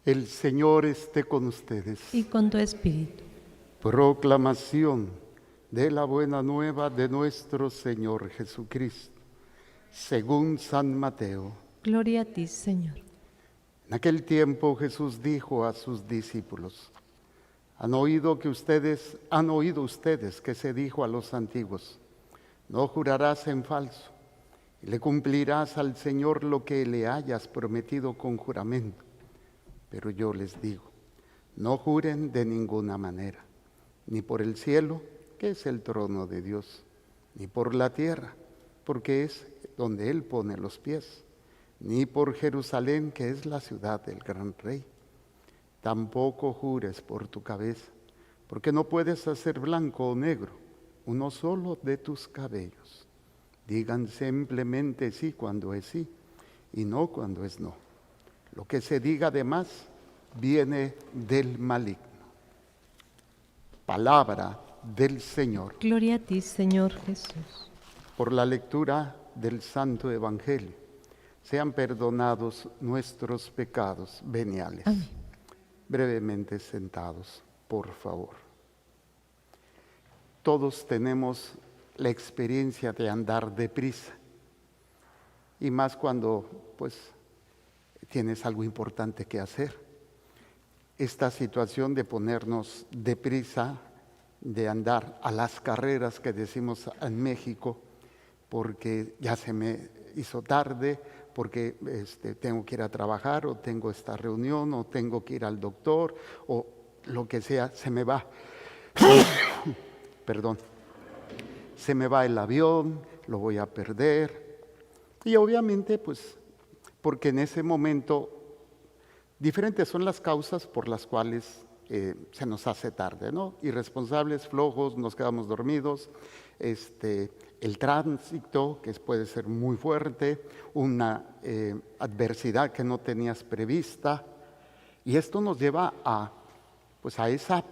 El Señor esté con ustedes. Y con tu espíritu. Proclamación de la buena nueva de nuestro Señor Jesucristo, según San Mateo. Gloria a ti, Señor. En aquel tiempo Jesús dijo a sus discípulos: han oído ustedes que se dijo a los antiguos: no jurarás en falso, y le cumplirás al Señor lo que le hayas prometido con juramento. Pero yo les digo, no juren de ninguna manera, ni por el cielo, que es el trono de Dios, ni por la tierra, porque es donde Él pone los pies, ni por Jerusalén, que es la ciudad del gran Rey. Tampoco jures por tu cabeza, porque no puedes hacer blanco o negro uno solo de tus cabellos. Digan simplemente sí cuando es sí, y no cuando es no. Lo que se diga de más viene del maligno. Palabra del Señor. Gloria a ti, Señor Jesús. Por la lectura del Santo Evangelio, sean perdonados nuestros pecados veniales. Amén. Brevemente sentados, por favor. Todos tenemos la experiencia de andar deprisa, y más cuando, tienes algo importante que hacer. Esta situación de ponernos deprisa, de andar a las carreras que decimos en México, porque ya se me hizo tarde, porque tengo que ir a trabajar, o tengo esta reunión, o tengo que ir al doctor, o lo que sea, se me va. Perdón. Se me va el avión, lo voy a perder. Y obviamente, porque en ese momento diferentes son las causas por las cuales se nos hace tarde, ¿no? Irresponsables, flojos, nos quedamos dormidos, el tránsito, que puede ser muy fuerte, una adversidad que no tenías prevista, y esto nos lleva a esa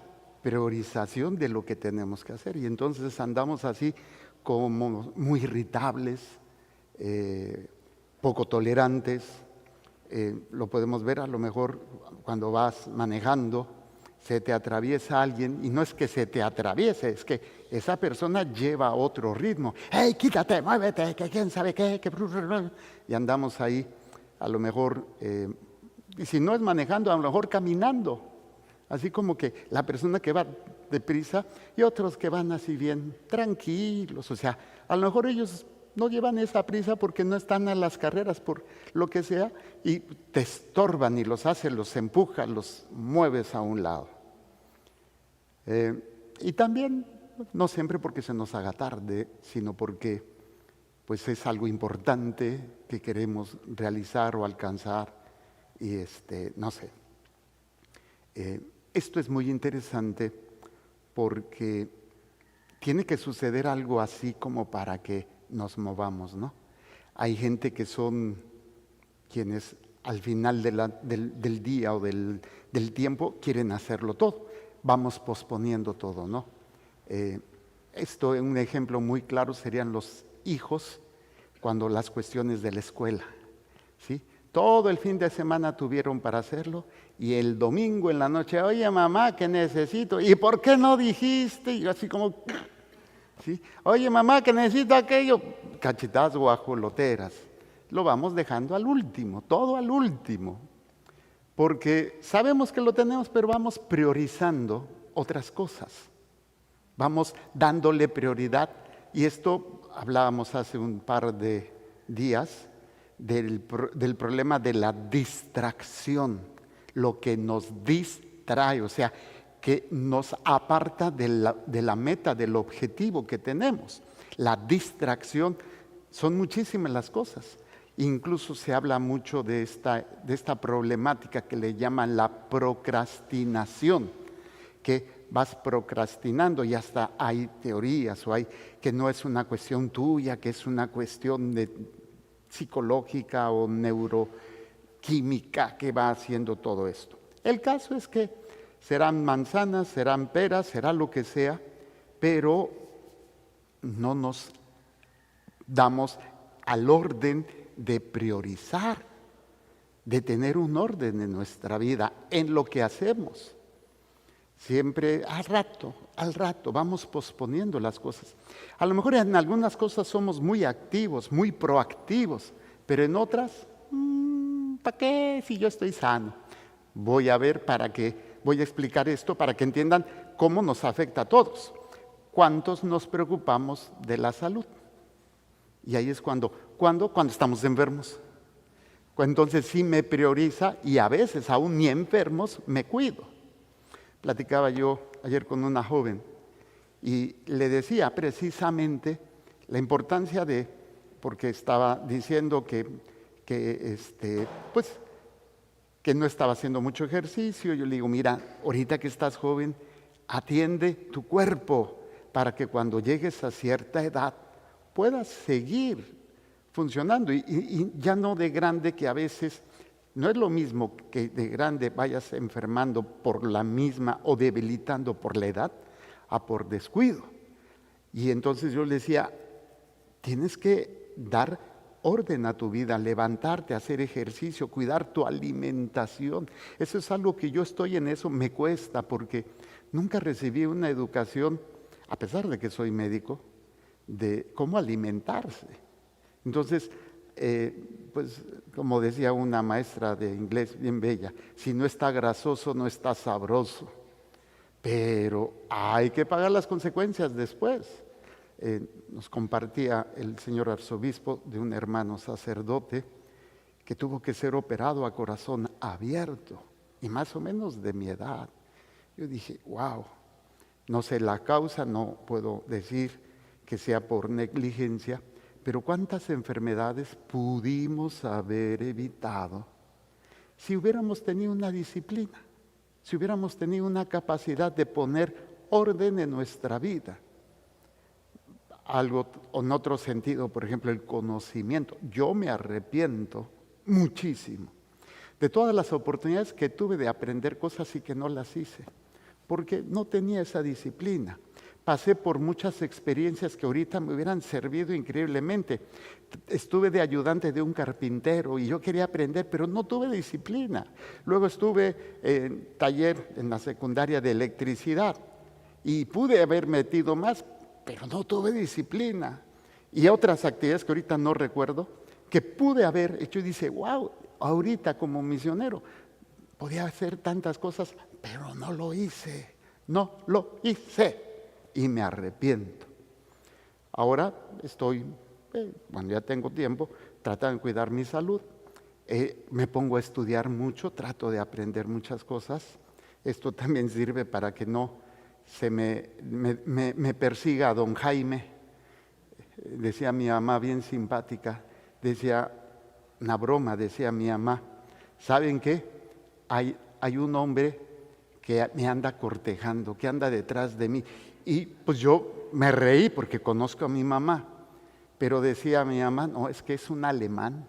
priorización de lo que tenemos que hacer, y entonces andamos así como muy irritables, poco tolerantes. Lo podemos ver a lo mejor cuando vas manejando, se te atraviesa alguien, y no es que se te atraviese, es que esa persona lleva otro ritmo. ¡Hey, quítate, muévete, que quién sabe qué! Y andamos ahí, a lo mejor, y si no es manejando, a lo mejor caminando. Así como que la persona que va deprisa y otros que van así bien tranquilos. O sea, a lo mejor ellos no llevan esa prisa porque no están a las carreras, por lo que sea, y te estorban y los empujas, los mueves a un lado. Y también, no siempre porque se nos haga tarde, sino porque es algo importante que queremos realizar o alcanzar, y no sé. Esto es muy interesante porque tiene que suceder algo así como para que nos movamos, ¿no? Hay gente que son quienes al final del día o del tiempo quieren hacerlo todo. Vamos posponiendo todo, ¿no? Esto, un ejemplo muy claro serían los hijos cuando las cuestiones de la escuela, ¿sí? Todo el fin de semana tuvieron para hacerlo, y el domingo en la noche, oye mamá, que necesito, ¿y por qué no dijiste? Y yo así como, ¿sí? Oye mamá, que necesito aquello, cachetadas guajoloteras. Lo vamos dejando al último, todo al último, porque sabemos que lo tenemos, pero vamos priorizando otras cosas, vamos dándole prioridad. Y esto hablábamos hace un par de días, del problema de la distracción, lo que nos distrae, o sea, que nos aparta de la meta, del objetivo que tenemos. La distracción, son muchísimas las cosas. Incluso se habla mucho de esta problemática que le llaman la procrastinación, que vas procrastinando, y hasta hay teorías que no es una cuestión tuya, que es una cuestión psicológica o neuroquímica que va haciendo todo esto. El caso es que serán manzanas, serán peras, será lo que sea, pero no nos damos al orden de priorizar. de tener un orden en nuestra vida, en lo que hacemos. Siempre al rato, vamos posponiendo las cosas. A lo mejor en algunas cosas somos muy activos, muy proactivos, pero en otras, ¿para qué si yo estoy sano? Voy a explicar esto para que entiendan cómo nos afecta a todos. ¿Cuántos nos preocupamos de la salud? Y ahí es cuando estamos enfermos. Entonces sí me prioriza y a veces aún ni enfermos me cuido. Platicaba yo ayer con una joven y le decía precisamente la importancia porque estaba diciendo que no estaba haciendo mucho ejercicio. Yo le digo, mira, ahorita que estás joven, atiende tu cuerpo para que cuando llegues a cierta edad puedas seguir funcionando y ya no de grande, que a veces no es lo mismo que de grande vayas enfermando por la misma o debilitando por la edad a por descuido. Y entonces yo le decía, tienes que dar orden a tu vida, levantarte, hacer ejercicio, cuidar tu alimentación. Eso es algo que yo estoy en eso, me cuesta porque nunca recibí una educación, a pesar de que soy médico, de cómo alimentarse. Entonces, pues como decía una maestra de inglés bien bella, si no está grasoso, no está sabroso. Pero hay que pagar las consecuencias después. Nos compartía el señor arzobispo de un hermano sacerdote que tuvo que ser operado a corazón abierto y más o menos de mi edad. Yo dije, wow, no sé la causa, no puedo decir que sea por negligencia, pero cuántas enfermedades pudimos haber evitado si hubiéramos tenido una disciplina, si hubiéramos tenido una capacidad de poner orden en nuestra vida. Algo en otro sentido, por ejemplo, el conocimiento. Yo me arrepiento muchísimo de todas las oportunidades que tuve de aprender cosas y que no las hice, porque no tenía esa disciplina. Pasé por muchas experiencias que ahorita me hubieran servido increíblemente. Estuve de ayudante de un carpintero y yo quería aprender, pero no tuve disciplina. Luego estuve en taller en la secundaria de electricidad y pude haber metido más, pero no tuve disciplina. Y otras actividades que ahorita no recuerdo, que pude haber hecho y dice, wow, ahorita como misionero podía hacer tantas cosas, pero no lo hice. Y me arrepiento. Ahora estoy, cuando ya tengo tiempo, tratando de cuidar mi salud. Me pongo a estudiar mucho, trato de aprender muchas cosas. Esto también sirve para que no se me persiga don Jaime. Decía mi mamá bien simpática, decía, una broma, decía mi mamá, ¿saben qué? Hay un hombre que me anda cortejando, que anda detrás de mí. Y pues yo me reí porque conozco a mi mamá, pero decía mi mamá, no, es que es un alemán.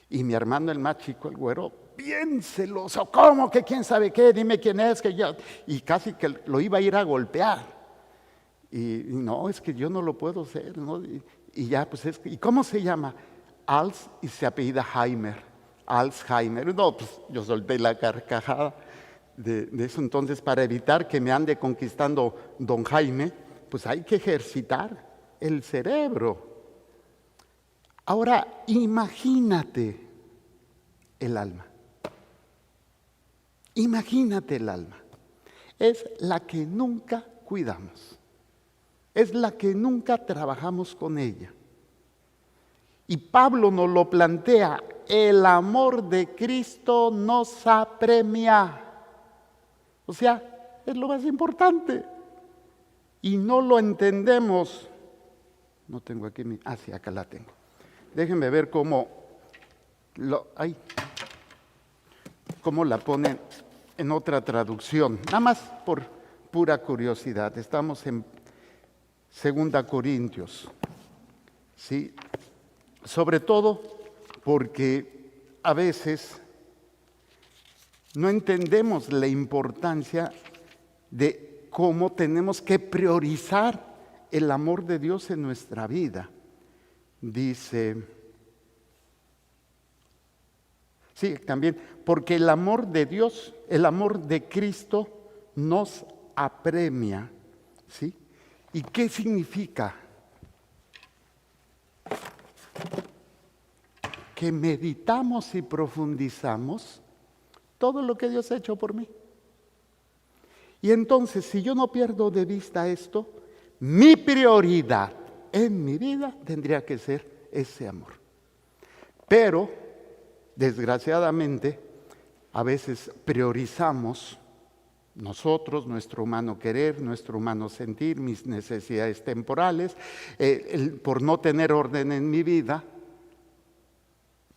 Y mi hermano, el más chico, el güero, bien celoso, ¿cómo que quién sabe qué? Dime quién es, que yo. Y casi que lo iba a ir a golpear. Y no, es que yo no lo puedo hacer, ¿no? Y ya, pues ¿y cómo se llama? Y se apellida Heimer, Alzheimer. No, pues yo solté la carcajada de eso. Entonces, para evitar que me ande conquistando don Jaime, pues hay que ejercitar el cerebro. Ahora, imagínate el alma. Imagínate el alma. Es la que nunca cuidamos. Es la que nunca trabajamos con ella. Y Pablo nos lo plantea, el amor de Cristo nos apremia. O sea, es lo más importante. Y no lo entendemos. No tengo aquí sí, acá la tengo. Déjenme ver cómo la ponen en otra traducción. Nada más por pura curiosidad. Estamos en 2 Corintios. ¿Sí? Sobre todo porque a veces no entendemos la importancia de cómo tenemos que priorizar el amor de Dios en nuestra vida. Dice, Sí, también, porque el amor de Dios, el amor de Cristo nos apremia, ¿sí? ¿Y qué significa? Que meditamos y profundizamos todo lo que Dios ha hecho por mí. Y entonces, si yo no pierdo de vista esto, mi prioridad en mi vida tendría que ser ese amor. Pero, desgraciadamente, a veces priorizamos nosotros, nuestro humano querer, nuestro humano sentir, mis necesidades temporales, por no tener orden en mi vida,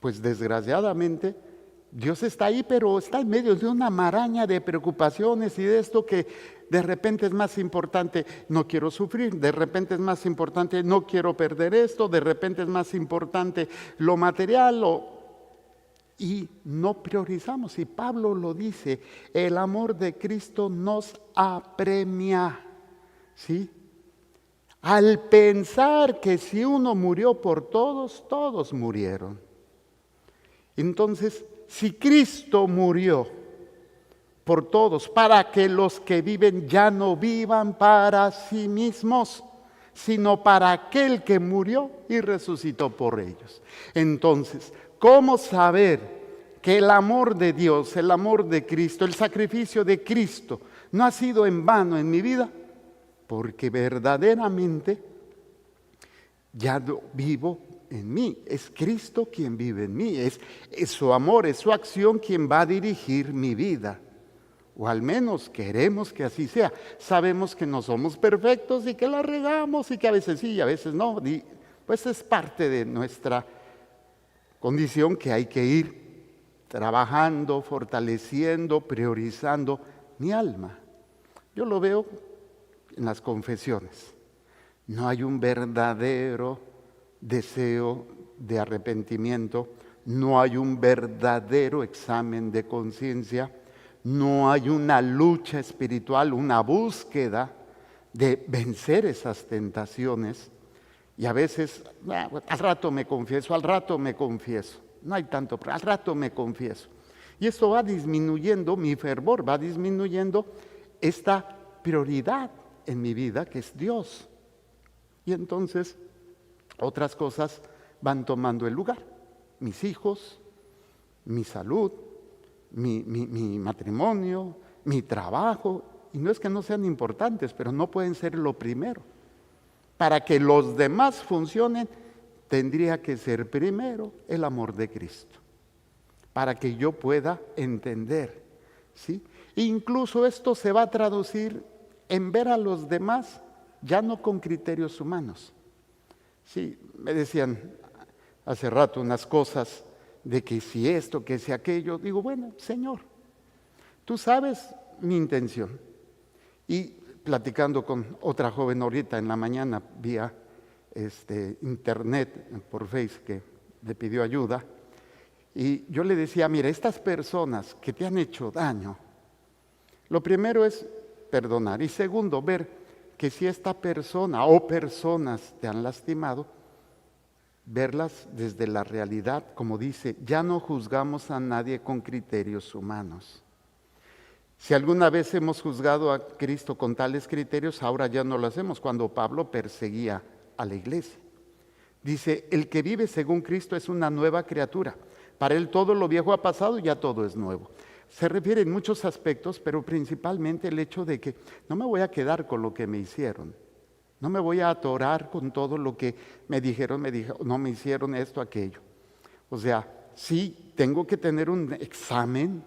pues desgraciadamente Dios está ahí, pero está en medio de una maraña de preocupaciones y de esto que de repente es más importante, no quiero sufrir, de repente es más importante, no quiero perder esto, de repente es más importante lo material, y no priorizamos. Y Pablo lo dice, el amor de Cristo nos apremia, ¿sí? Al pensar que si uno murió por todos, todos murieron. Entonces, si Cristo murió por todos, para que los que viven ya no vivan para sí mismos, sino para aquel que murió y resucitó por ellos. Entonces, ¿cómo saber que el amor de Dios, el amor de Cristo, el sacrificio de Cristo no ha sido en vano en mi vida? Porque verdaderamente ya no vivo en mí, es Cristo quien vive en mí, es su amor, es su acción quien va a dirigir mi vida. O al menos queremos que así sea. Sabemos que no somos perfectos y que la regamos y que a veces sí y a veces no. Pues es parte de nuestra condición que hay que ir trabajando, fortaleciendo, priorizando mi alma. Yo lo veo en las confesiones. No hay un verdadero deseo de arrepentimiento, no hay un verdadero examen de conciencia, no hay una lucha espiritual, una búsqueda de vencer esas tentaciones. Y a veces, al rato me confieso, no hay tanto, pero al rato me confieso. Y esto va disminuyendo mi fervor, va disminuyendo esta prioridad en mi vida que es Dios. Y entonces otras cosas van tomando el lugar. Mis hijos, mi salud, mi matrimonio, mi trabajo. Y no es que no sean importantes, pero no pueden ser lo primero. Para que los demás funcionen, tendría que ser primero el amor de Cristo. Para que yo pueda entender, ¿sí? Incluso esto se va a traducir en ver a los demás ya no con criterios humanos. Sí, me decían hace rato unas cosas de que si esto, que si aquello. Digo, bueno, Señor, tú sabes mi intención. Y platicando con otra joven ahorita en la mañana vía internet, por Facebook, que le pidió ayuda, y yo le decía, mira, estas personas que te han hecho daño, lo primero es perdonar, y segundo, ver que si esta persona o personas te han lastimado, verlas desde la realidad, como dice, ya no juzgamos a nadie con criterios humanos. Si alguna vez hemos juzgado a Cristo con tales criterios, ahora ya no lo hacemos. Cuando Pablo perseguía a la iglesia, dice, el que vive según Cristo es una nueva criatura. Para él todo lo viejo ha pasado y ya todo es nuevo. Se refiere en muchos aspectos, pero principalmente el hecho de que no me voy a quedar con lo que me hicieron. No me voy a atorar con todo lo que me dijeron, no me hicieron esto, aquello. O sea, sí tengo que tener un examen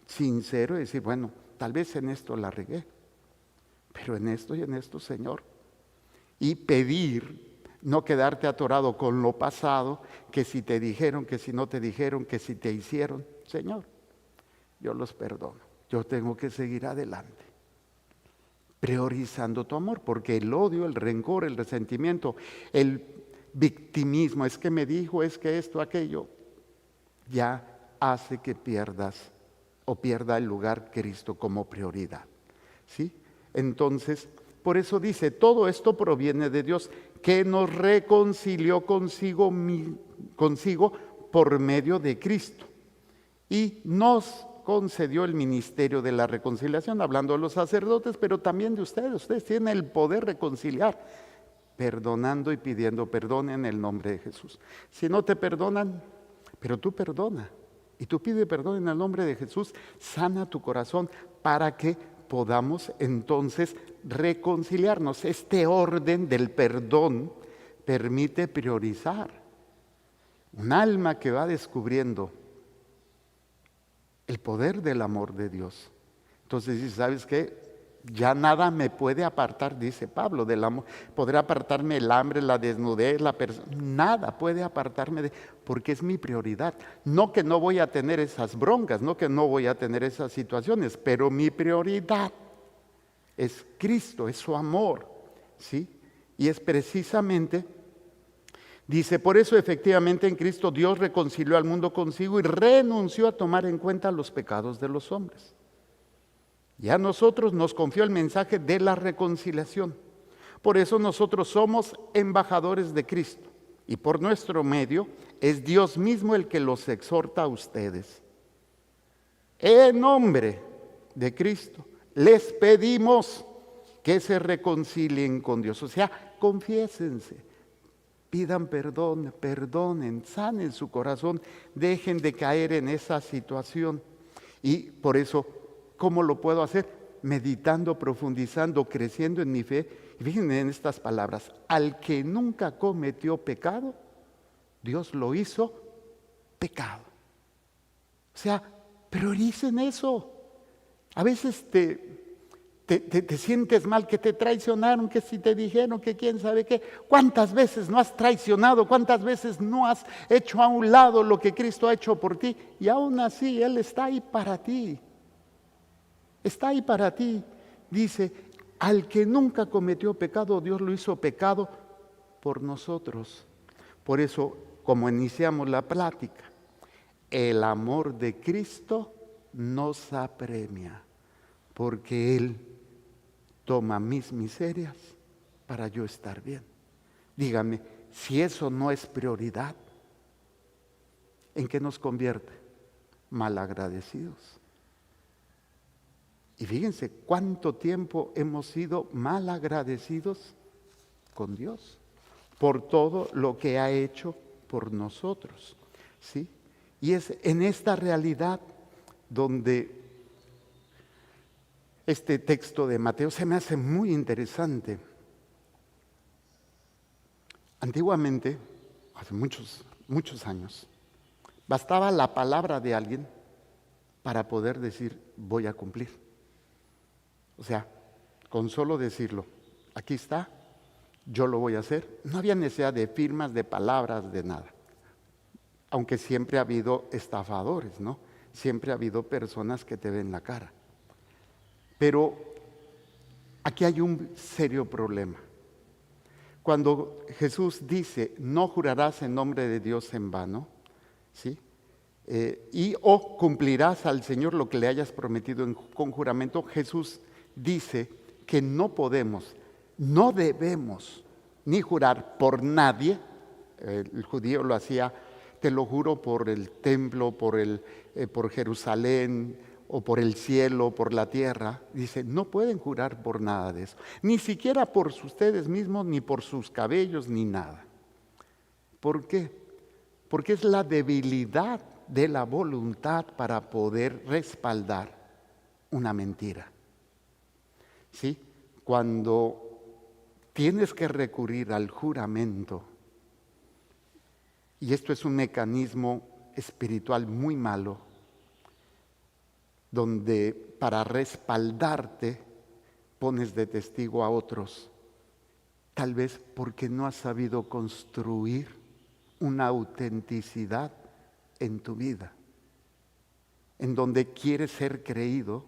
sincero y decir, bueno, tal vez en esto la regué, pero en esto y en esto, Señor. Y pedir, no quedarte atorado con lo pasado, que si te dijeron, que si no te dijeron, que si te hicieron, Señor, yo los perdono. Yo tengo que seguir adelante, priorizando tu amor, porque el odio, el rencor, el resentimiento, el victimismo, es que me dijo, es que esto, aquello, ya hace que pierdas o pierda el lugar Cristo como prioridad, ¿sí? Entonces, por eso dice, todo esto proviene de Dios, que nos reconcilió consigo por medio de Cristo. y nos concedió el ministerio de la reconciliación, hablando de los sacerdotes, pero también de ustedes. Ustedes tienen el poder reconciliar, perdonando y pidiendo perdón en el nombre de Jesús. Si no te perdonan, pero tú perdona y tú pide perdón en el nombre de Jesús, sana tu corazón para que podamos entonces reconciliarnos. Este orden del perdón permite priorizar. Un alma que va descubriendo el poder del amor de Dios. Entonces dice, ¿sabes qué? Ya nada me puede apartar, dice Pablo, del amor. Podrá apartarme el hambre, la desnudez, nada puede apartarme porque es mi prioridad. No que no voy a tener esas broncas, no que no voy a tener esas situaciones, pero mi prioridad es Cristo, es su amor, ¿sí? Y es precisamente, dice, por eso efectivamente en Cristo Dios reconcilió al mundo consigo y renunció a tomar en cuenta los pecados de los hombres. Y a nosotros nos confió el mensaje de la reconciliación. Por eso nosotros somos embajadores de Cristo. Y por nuestro medio es Dios mismo el que los exhorta a ustedes. En nombre de Cristo les pedimos que se reconcilien con Dios. O sea, confiésense, pidan perdón, perdonen, sanen su corazón, dejen de caer en esa situación. Y por eso, ¿cómo lo puedo hacer? Meditando, profundizando, creciendo en mi fe. Y fíjense en estas palabras: al que nunca cometió pecado, Dios lo hizo pecado. O sea, prioricen eso. A veces te sientes mal, que te traicionaron, que si te dijeron, que quién sabe qué. ¿Cuántas veces no has traicionado? ¿Cuántas veces no has hecho a un lado lo que Cristo ha hecho por ti? Y aún así Él está ahí para ti. Está ahí para ti. Dice, al que nunca cometió pecado, Dios lo hizo pecado por nosotros. Por eso, como iniciamos la plática, el amor de Cristo nos apremia, porque Él toma mis miserias para yo estar bien. Dígame, si eso no es prioridad, ¿en qué nos convierte? Malagradecidos. Y fíjense cuánto tiempo hemos sido malagradecidos con Dios por todo lo que ha hecho por nosotros, ¿sí? Y es en esta realidad donde este texto de Mateo se me hace muy interesante. Antiguamente, hace muchos años, bastaba la palabra de alguien para poder decir, voy a cumplir. O sea, con solo decirlo, aquí está, yo lo voy a hacer. No había necesidad de firmas, de palabras, de nada. Aunque siempre ha habido estafadores, ¿no? Siempre ha habido personas que te ven la cara. Pero aquí hay un serio problema. Cuando Jesús dice, no jurarás en nombre de Dios en vano, ¿sí? Y o cumplirás al Señor lo que le hayas prometido con juramento, Jesús dice que no podemos, no debemos ni jurar por nadie. El judío lo hacía, te lo juro por el templo, por Jerusalén, o por el cielo, por la tierra. Dice, no pueden jurar por nada de eso, ni siquiera por ustedes mismos, ni por sus cabellos, ni nada. ¿Por qué? Porque es la debilidad de la voluntad para poder respaldar una mentira. ¿Sí? Cuando tienes que recurrir al juramento, y esto es un mecanismo espiritual muy malo, donde para respaldarte pones de testigo a otros, tal vez porque no has sabido construir una autenticidad en tu vida, en donde quieres ser creído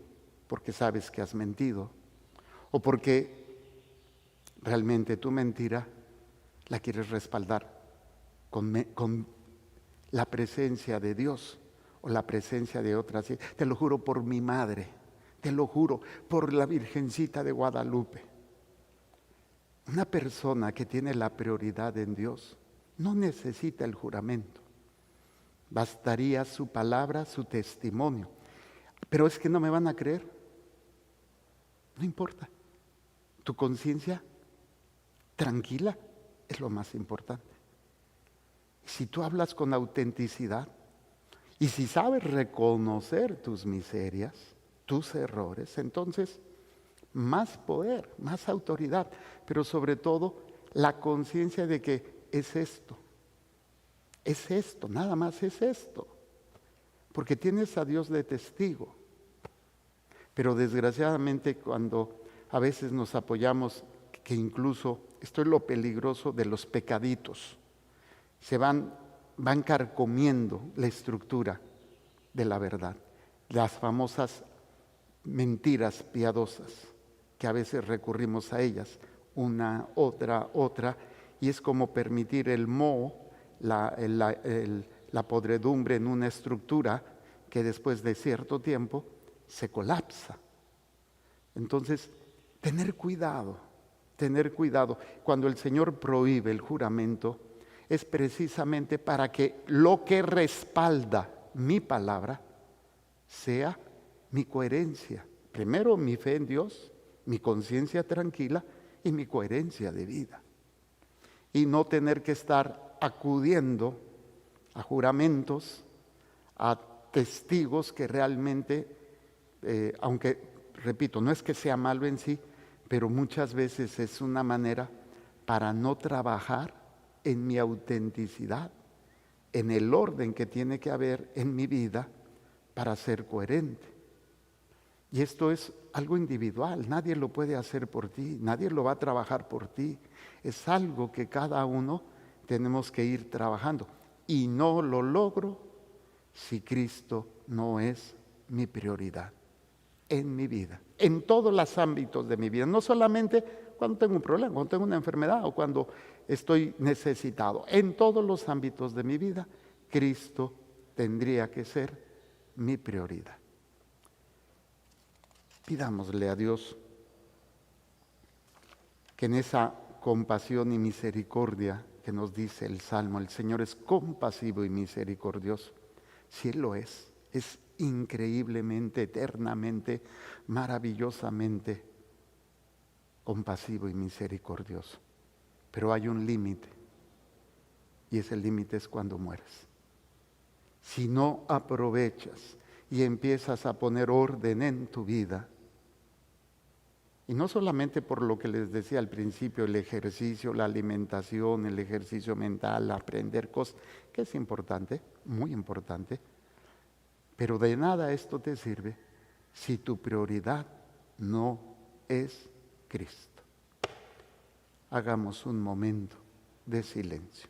porque sabes que has mentido, o porque realmente tu mentira la quieres respaldar con la presencia de Dios o la presencia de otras. Te lo juro por mi madre, te lo juro por la Virgencita de Guadalupe. Una persona que tiene la prioridad en Dios no necesita el juramento. Bastaría su palabra, su testimonio. Pero es que no me van a creer. No importa. Tu conciencia tranquila es lo más importante. Si tú hablas con autenticidad y si sabes reconocer tus miserias, tus errores, entonces más poder, más autoridad, pero sobre todo la conciencia de que es esto, nada más es esto, porque tienes a Dios de testigo. Pero desgraciadamente cuando a veces nos apoyamos, que incluso, esto es lo peligroso de los pecaditos, se van carcomiendo la estructura de la verdad, las famosas mentiras piadosas, que a veces recurrimos a ellas, una, otra, y es como permitir el moho, la podredumbre en una estructura que después de cierto tiempo se colapsa. Entonces, tener cuidado. Cuando el Señor prohíbe el juramento, es precisamente para que lo que respalda mi palabra sea mi coherencia. Primero mi fe en Dios, mi conciencia tranquila y mi coherencia de vida. Y no tener que estar acudiendo a juramentos, a testigos que realmente, aunque, repito, no es que sea malo en sí, pero muchas veces es una manera para no trabajar en mi autenticidad, en el orden que tiene que haber en mi vida para ser coherente. Y esto es algo individual, nadie lo puede hacer por ti, nadie lo va a trabajar por ti. Es algo que cada uno tenemos que ir trabajando. Y no lo logro si Cristo no es mi prioridad en mi vida, en todos los ámbitos de mi vida, no solamente cuando tengo un problema, cuando tengo una enfermedad o cuando estoy necesitado. En todos los ámbitos de mi vida, Cristo tendría que ser mi prioridad. Pidámosle a Dios que en esa compasión y misericordia que nos dice el Salmo, el Señor es compasivo y misericordioso. Si Él lo es increíblemente, eternamente, maravillosamente compasivo y misericordioso. Pero hay un límite, y ese límite es cuando mueres. Si no aprovechas y empiezas a poner orden en tu vida, y no solamente por lo que les decía al principio, el ejercicio, la alimentación, el ejercicio mental, aprender cosas, que es importante, muy importante, pero de nada esto te sirve si tu prioridad no es Cristo. Hagamos un momento de silencio.